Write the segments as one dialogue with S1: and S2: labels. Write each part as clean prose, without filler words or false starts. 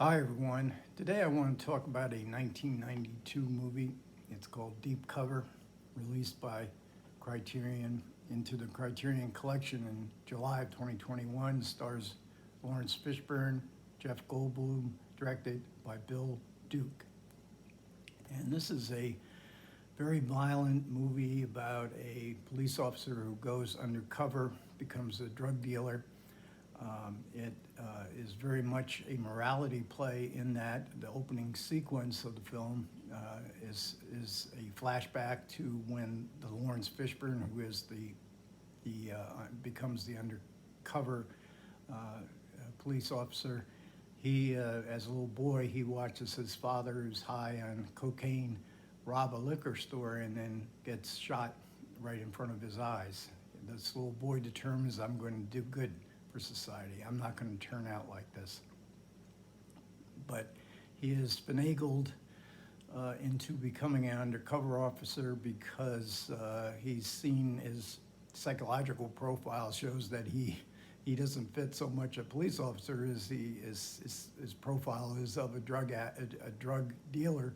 S1: Hi everyone. Today I want to talk about a 1992 movie. It's called Deep Cover, released by Criterion into the Criterion Collection in July of 2021. Stars Laurence Fishburne, Jeff Goldblum, directed by Bill Duke. And this is a very violent movie about a police officer who goes undercover, becomes a drug dealer. It is very much a morality play in that the opening sequence of the film is a flashback to when the Laurence Fishburne, who is the becomes the undercover police officer. He, as a little boy, he watches his father, who's high on cocaine, rob a liquor store and then gets shot right in front of his eyes. This little boy determines, I'm going to do good for society. I'm not going to turn out like this. But he is finagled into becoming an undercover officer because he's seen his psychological profile shows that he doesn't fit so much a police officer as his profile is of a drug dealer,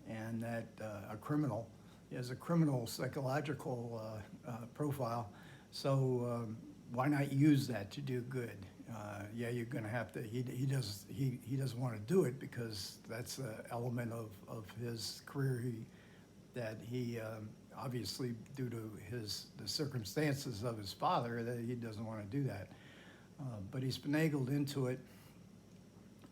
S1: and that a criminal. He has a criminal psychological profile. So why not use that to do good? Yeah, you're going to have to. He doesn't want to do it because that's an element of his career. He obviously, due to the circumstances of his father, that he doesn't want to do that. But he's finagled into it,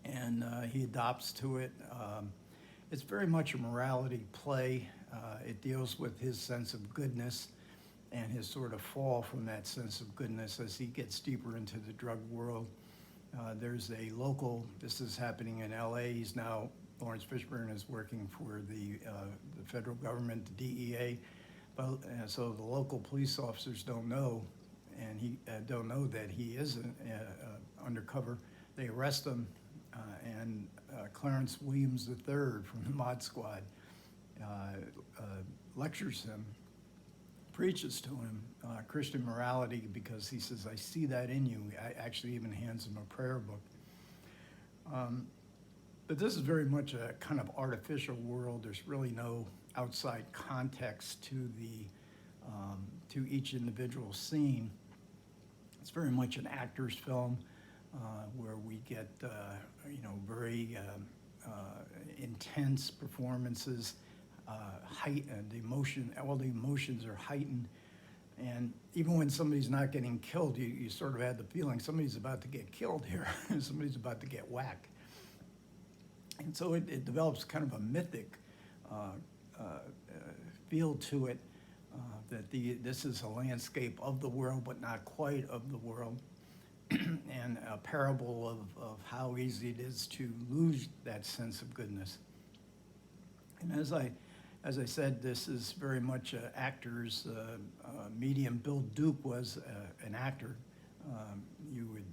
S1: and he adopts to it. It's very much a morality play. It deals with his sense of goodness and his sort of fall from that sense of goodness as he gets deeper into the drug world. There's a local, this is happening in LA, Laurence Fishburne is working for the federal government, the DEA, but so the local police officers don't know, and he don't know that he is undercover. They arrest him, and Clarence Williams III from the Mod Squad lectures him, preaches to him Christian morality, because he says, I see that in you. I actually even hands him a prayer book. But this is very much a kind of artificial world. There's really no outside context to to each individual scene. It's very much an actor's film where we get very intense performances, heightened emotion. All the emotions are heightened, and even when somebody's not getting killed, you sort of had the feeling somebody's about to get killed here. Somebody's about to get whacked. And so it develops kind of a mythic feel to it, that this is a landscape of the world, but not quite of the world, and a parable of how easy it is to lose that sense of goodness. And as I said, this is very much an actor's medium. Bill Duke was an actor. You would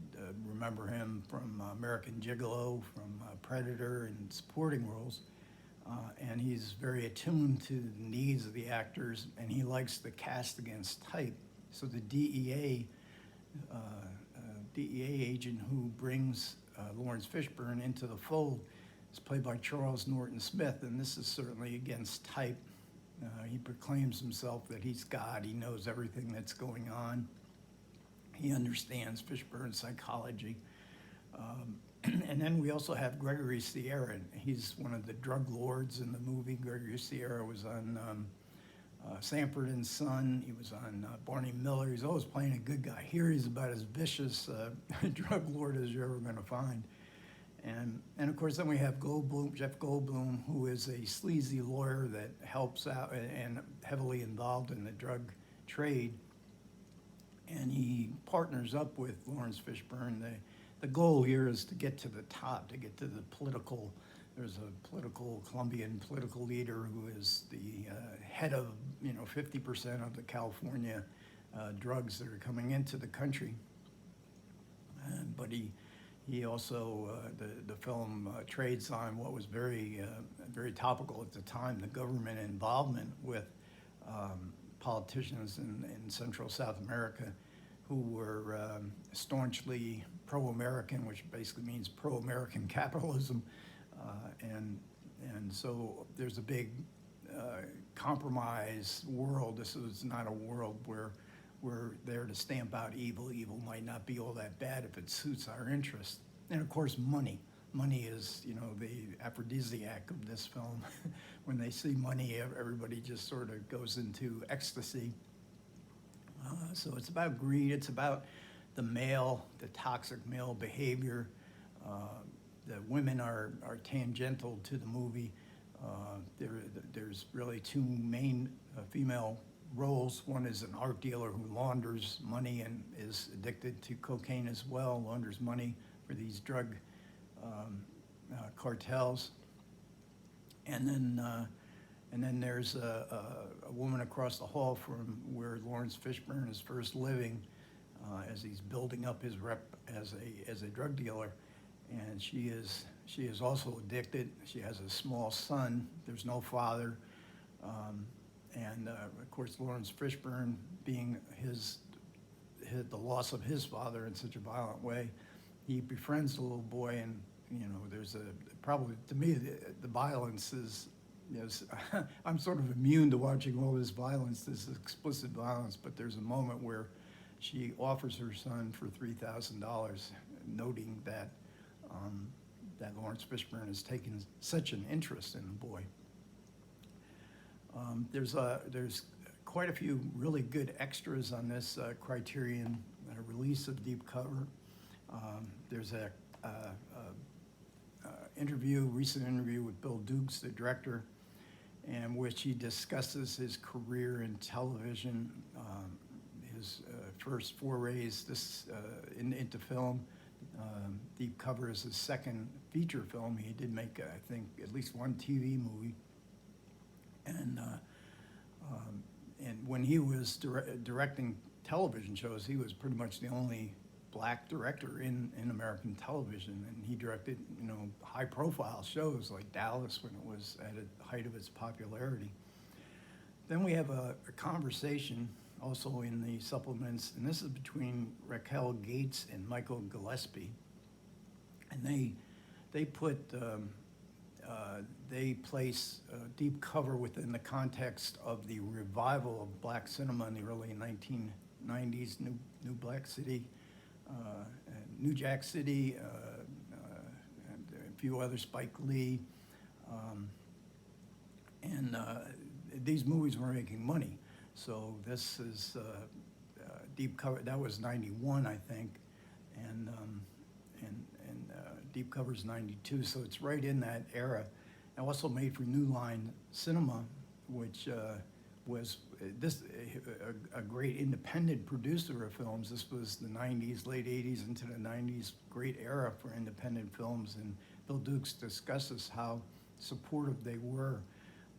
S1: remember him from American Gigolo, from Predator, and supporting roles. And he's very attuned to the needs of the actors, and he likes the cast against type. So the DEA agent who brings Laurence Fishburne into the fold is played by Charles Norton Smith, and this is certainly against type. He proclaims himself that he's God. He knows everything that's going on. He understands Fishburne's psychology. And then we also have Gregory Sierra. He's one of the drug lords in the movie. Gregory Sierra was on Sanford and Son. He was on Barney Miller. He's always playing a good guy. Here he's about as vicious drug lord as you're ever going to find. And of course, then we have Jeff Goldblum, who is a sleazy lawyer that helps out and heavily involved in the drug trade. And he partners up with Laurence Fishburne. The goal here is to get to the top, to get to the political. There's a Colombian political leader who is the head of 50% of the California drugs that are coming into the country. But he also the film trades on what was very topical at the time: the government involvement with politicians in Central South America who were staunchly pro-American, which basically means pro-American capitalism, and so there's a big compromise world. This is not a world where we're there to stamp out evil. Evil might not be all that bad if it suits our interests. And of course, money. Money is, you know, the aphrodisiac of this film. When they see money, everybody just sort of goes into ecstasy. So it's about greed. It's about the toxic male behavior. The women are tangential to the movie. There's really two main female roles. One is an art dealer who launders money and is addicted to cocaine as well, launders money for these drug cartels. And then there's a woman across the hall from where Laurence Fishburne is first living, as he's building up his rep as a drug dealer, and she is also addicted. She has a small son. There's no father, and of course Laurence Fishburne, being the loss of his father in such a violent way, he befriends the little boy, and you know there's probably to me the violence is. Yes, I'm sort of immune to watching all this violence, this explicit violence, but there's a moment where she offers her son for $3,000, noting that Laurence Fishburne has taken such an interest in the boy. There's quite a few really good extras on this Criterion release of Deep Cover. There's a recent interview with Bill Dukes, the director, in which he discusses his career in television, his first forays into film. Deep Cover is his second feature film. He did make, I think, at least one TV movie. And when he was directing television shows, he was pretty much the only black director in American television, and he directed, you know, high-profile shows like Dallas when it was at the height of its popularity. Then we have a conversation also in the supplements, and this is between Raquel Gates and Michael Gillespie, and they place Deep Cover within the context of the revival of black cinema in the early 1990s, New Black City, New Jack City, and a few others, Spike Lee, and these movies were making money. So this is Deep Cover. That was '91, I think, and Deep Cover's '92. So it's right in that era. And also made for New Line Cinema, which was a great independent producer of films. This was the 90s, late 80s into the 90s, great era for independent films. And Bill Dukes discusses how supportive they were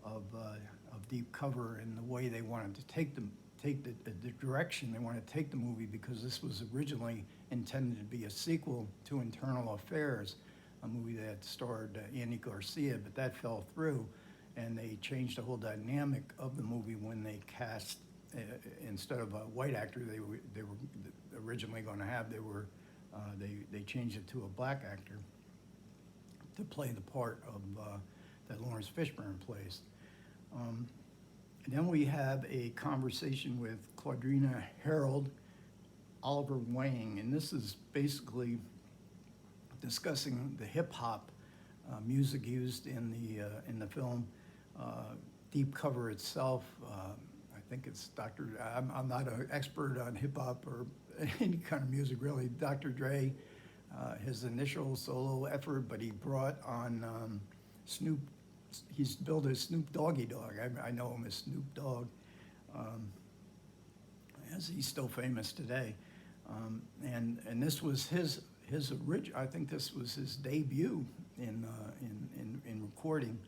S1: of Deep Cover and the way they wanted to take the direction they wanted to take the movie, because this was originally intended to be a sequel to Internal Affairs, a movie that starred Andy Garcia, but that fell through. And they changed the whole dynamic of the movie when they cast, instead of a white actor they were originally going to have, they changed it to a black actor to play the part of that Laurence Fishburne plays. And then we have a conversation with Claudrina Harold, Oliver Wang, and this is basically discussing the hip hop music used in the film. Deep Cover itself, I think it's I'm not an expert on hip hop or any kind of music really. Dr. Dre, his initial solo effort, but he brought on Snoop. He's billed as Snoop Doggy Dogg. I know him as Snoop Dogg, as he's still famous today. And this was his original. I think this was his debut in recording.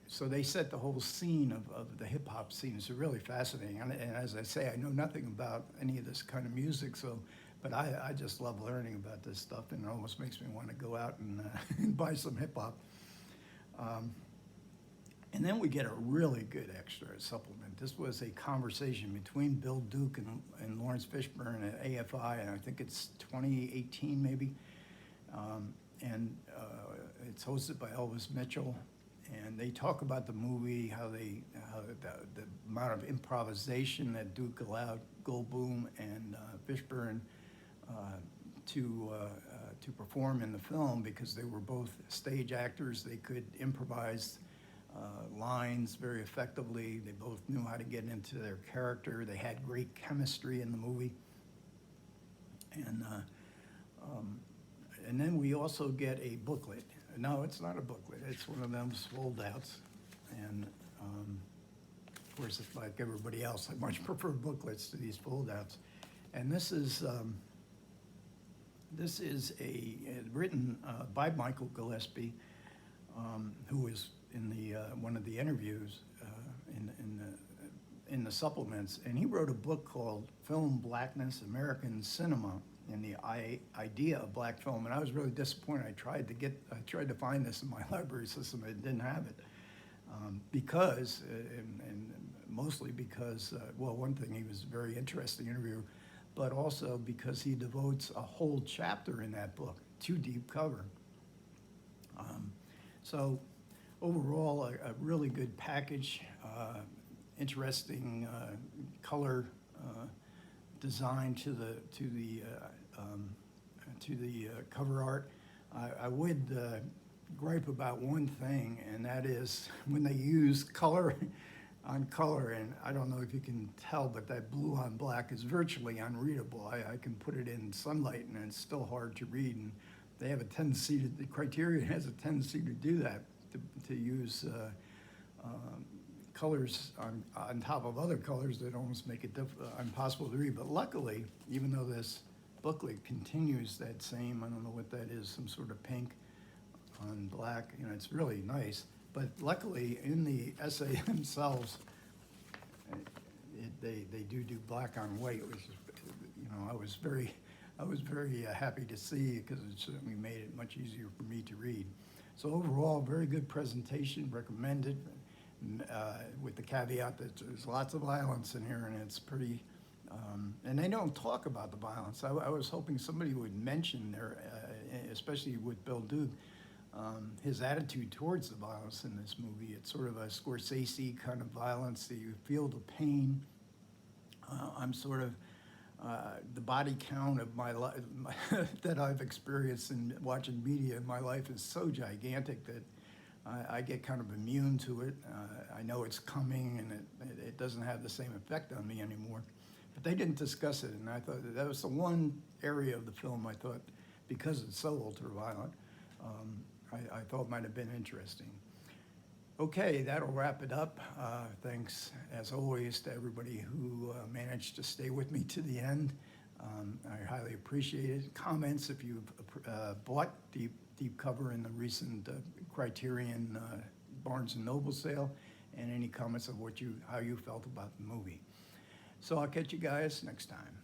S1: So they set the whole scene of the hip hop scene. It's really fascinating. And as I say, I know nothing about any of this kind of music, but I just love learning about this stuff, and it almost makes me want to go out and buy some hip hop. And then we get a really good extra supplement. This was a conversation between Bill Duke and Laurence Fishburne at AFI, and I think it's 2018 maybe. And it's hosted by Elvis Mitchell, and they talk about the movie, how the amount of improvisation that Duke allowed Goldblum and Fishburne to perform in the film, because they were both stage actors. They could improvise lines very effectively. They both knew how to get into their character. They had great chemistry in the movie. And then we also get a booklet. No, it's not a booklet. It's one of those fold-outs. And of course, it's like everybody else. I much prefer booklets to these fold-outs. And this is written by Michael Gillespie, who was in one of the interviews in the supplements, and he wrote a book called Film Blackness, American Cinema, and the idea of black film. And I was really disappointed. I tried to find this in my library system. I didn't have it because, and mostly because, well, one thing, he was a very interesting interview, but also because he devotes a whole chapter in that book to Deep Cover. So overall, a really good package, interesting color design to the cover art. I would gripe about one thing, and that is when they use color on color, and I don't know if you can tell, but that blue on black is virtually unreadable. I can put it in sunlight and it's still hard to read, and they have a tendency to, the Criterion has a tendency to do that, to use colors on top of other colors that almost make it impossible to read. But luckily, even though this booklet continues that same, I don't know what that is, some sort of pink on black, you know, it's really nice. But luckily, in the essay themselves, they do black on white, which is, you know, I was very happy to see, because it certainly made it much easier for me to read. So overall, very good presentation, recommended, with the caveat that there's lots of violence in here, and it's pretty, and they don't talk about the violence. I was hoping somebody would mention their, especially with Bill Duke, his attitude towards the violence in this movie. It's sort of a Scorsese kind of violence that you feel the pain. I'm sort of, the body count of my life that I've experienced in watching media in my life is so gigantic that I get kind of immune to it. I know it's coming, and it doesn't have the same effect on me anymore. But they didn't discuss it, and I thought that was the one area of the film I thought, because it's so ultra-violent, I thought might have been interesting. Okay, that'll wrap it up. Thanks, as always, to everybody who managed to stay with me to the end. I highly appreciate it. Comments if you've bought Deep Cover in the recent Criterion Barnes & Noble sale, and any comments of how you felt about the movie. So I'll catch you guys next time.